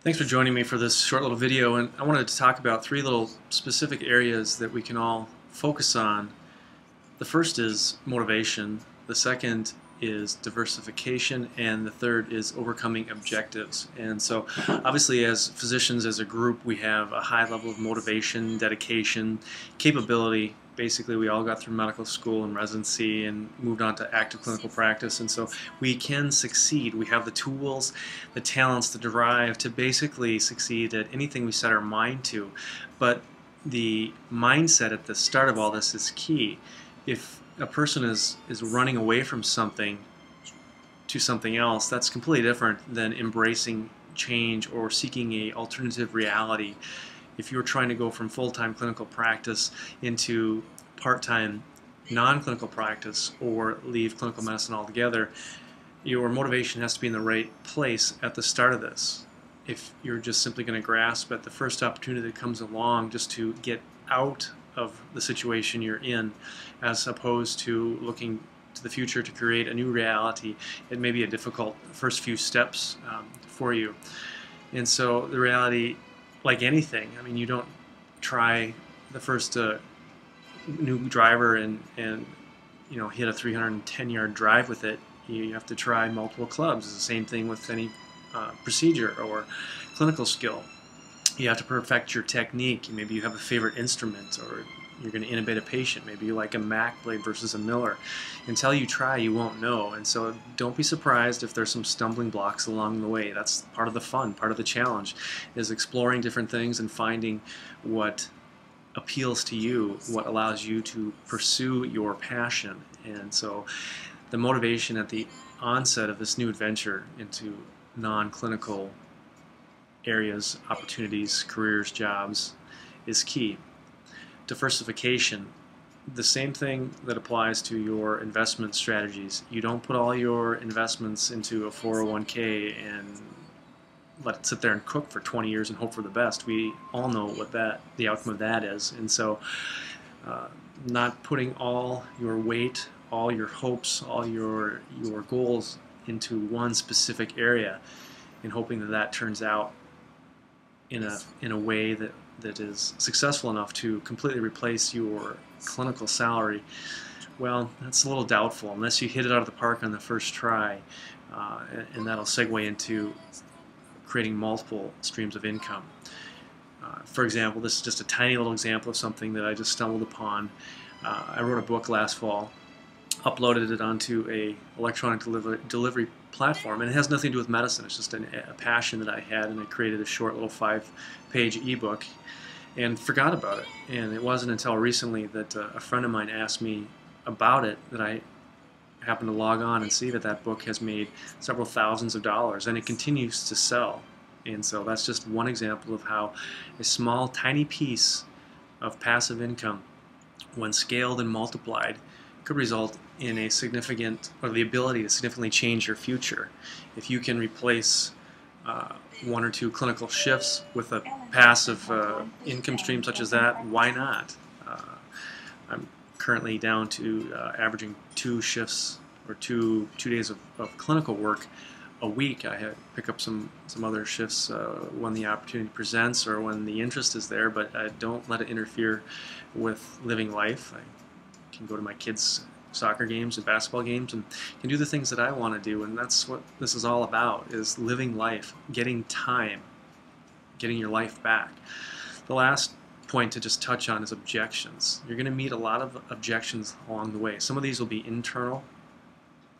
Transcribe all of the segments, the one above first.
Thanks for joining me for this short little video, and I wanted to talk about three little specific areas that we can all focus on. The first is motivation, the second is diversification, and the third is overcoming objectives. And so obviously as physicians, as a group, we have a high level of motivation, dedication, capability. Basically we all got through medical school and residency and moved on to active clinical practice, and so we can succeed. We have the tools, the talents, the drive to basically succeed at anything we set our mind to. But the mindset at the start of all this is key. If a person is running away from something to something else, that's completely different than embracing change or seeking a alternative reality. If you're trying to go from full-time clinical practice into part-time non-clinical practice or leave clinical medicine altogether, your motivation has to be in the right place at the start of this. If you're just simply going to grasp at the first opportunity that comes along just to get out of the situation you're in, as opposed to looking to the future to create a new reality, it may be a difficult first few steps for you. And so the reality, like anything, I mean, you don't try the first new driver and hit a 310-yard drive with it. You have to try multiple clubs. It's the same thing with any procedure or clinical skill. You have to perfect your technique. Maybe you have a favorite instrument, or you're going to intubate a patient. Maybe you like a Mac blade versus a Miller. Until you try, you won't know. And so don't be surprised if there's some stumbling blocks along the way. That's part of the fun, part of the challenge, is exploring different things and finding what appeals to you, what allows you to pursue your passion. And so the motivation at the onset of this new adventure into non-clinical areas, opportunities, careers, jobs, is key. Diversification, the same thing that applies to your investment strategies. You don't put all your investments into a 401k and let it sit there and cook for 20 years and hope for the best. We all know what the outcome of that is. And so not putting all your weight, all your hopes, all your goals into one specific area and hoping that that turns out in a way that is successful enough to completely replace your clinical salary, well, that's a little doubtful unless you hit it out of the park on the first try, and that'll segue into creating multiple streams of income. For example, this is just a tiny little example of something that I just stumbled upon. I wrote a book last fall, uploaded it onto a electronic delivery platform, and it has nothing to do with medicine. It's just a passion that I had, and I created a short little 5-page ebook and forgot about it. And it wasn't until recently that a friend of mine asked me about it that I happened to log on and see that that book has made several thousands of dollars, and it continues to sell. And so that's just one example of how a small, tiny piece of passive income, when scaled and multiplied, could result in a significant, or the ability to significantly change your future. If you can replace 1 or 2 clinical shifts with a passive income stream such as that, why not? I'm currently down to averaging 2 shifts or two days of clinical work a week. I pick up some other shifts when the opportunity presents or when the interest is there, but I don't let it interfere with living life. I can go to my kids' soccer games and basketball games and can do the things that I want to do, and that's what this is all about, is living life, getting time, getting your life back. The last point to just touch on is objections. You're going to meet a lot of objections along the way. Some of these will be internal,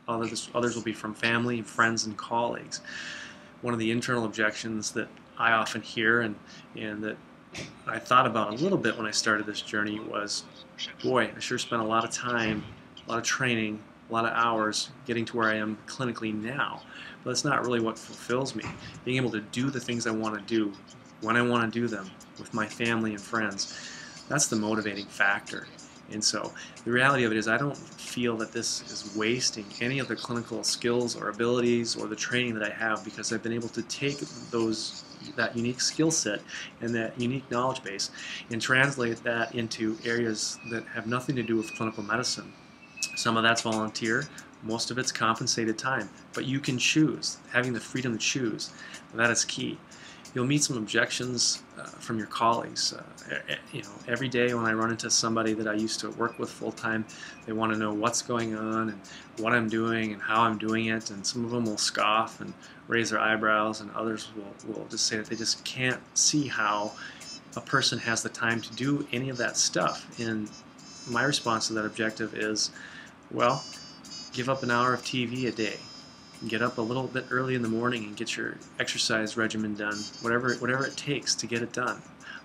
others will be from family, friends, and colleagues. One of the internal objections that I often hear and that I thought about a little bit when I started this journey was, boy, I sure spent a lot of time, a lot of training, a lot of hours getting to where I am clinically now. But that's not really what fulfills me. Being able to do the things I want to do when I want to do them with my family and friends, that's the motivating factor. And so the reality of it is I don't feel that this is wasting any of the clinical skills or abilities or the training that I have, because I've been able to take that unique skill set and that unique knowledge base and translate that into areas that have nothing to do with clinical medicine. Some of that's volunteer, most of it's compensated time, but you can choose. Having the freedom to choose, that is key. You'll meet some objections from your colleagues. Every day when I run into somebody that I used to work with full time, they want to know what's going on and what I'm doing and how I'm doing it. And some of them will scoff and raise their eyebrows, and others will just say that they just can't see how a person has the time to do any of that stuff. And my response to that objective is, well, give up an hour of TV a day. Get up a little bit early in the morning and get your exercise regimen done, whatever it takes to get it done.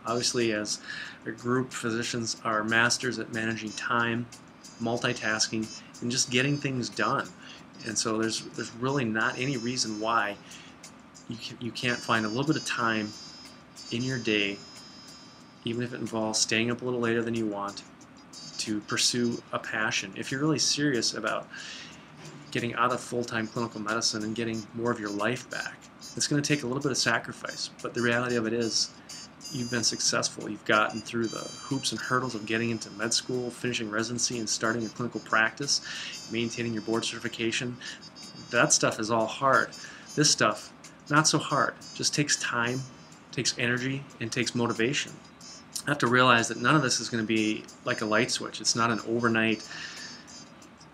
Obviously, as a group, physicians are masters at managing time, multitasking, and just getting things done. And so there's really not any reason why you can't find a little bit of time in your day, even if it involves staying up a little later than you want, to pursue a passion. If you're really serious about getting out of full-time clinical medicine and getting more of your life back, it's going to take a little bit of sacrifice, but the reality of it is you've been successful. You've gotten through the hoops and hurdles of getting into med school, finishing residency, and starting a clinical practice, maintaining your board certification. That stuff is all hard. This stuff, not so hard. Just takes time, takes energy, and takes motivation. I have to realize that none of this is going to be like a light switch. It's not an overnight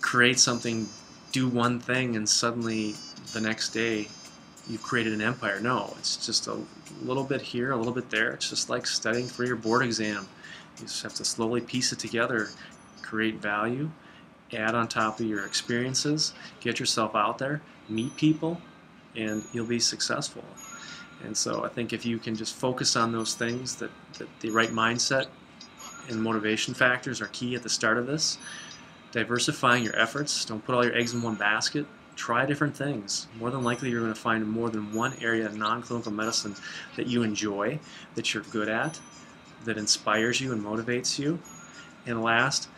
create something, do one thing, and suddenly the next day you've created an empire. No, it's just a little bit here, a little bit there. It's just like studying for your board exam. You just have to slowly piece it together, create value, add on top of your experiences, get yourself out there, meet people, and you'll be successful. And so I think if you can just focus on those things, that the right mindset and motivation factors are key at the start of this. Diversifying your efforts. Don't put all your eggs in one basket. Try different things. More than likely you're going to find more than one area of non-clinical medicine that you enjoy, that you're good at, that inspires you and motivates you. And last,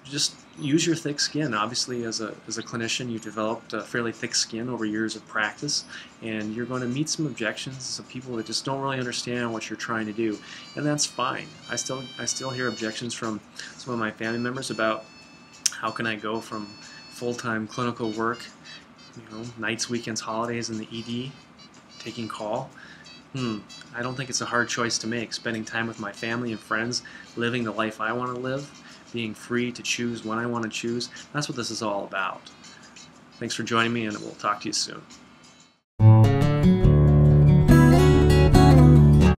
just use your thick skin. Obviously, as a clinician, you've developed a fairly thick skin over years of practice, and you're going to meet some objections, some people that just don't really understand what you're trying to do, and that's fine. I still hear objections from some of my family members about how can I go from full-time clinical work, nights, weekends, holidays in the ED, taking call. I don't think it's a hard choice to make. Spending time with my family and friends, living the life I want to live, being free to choose when I want to choose. That's what this is all about. Thanks for joining me, and we'll talk to you soon.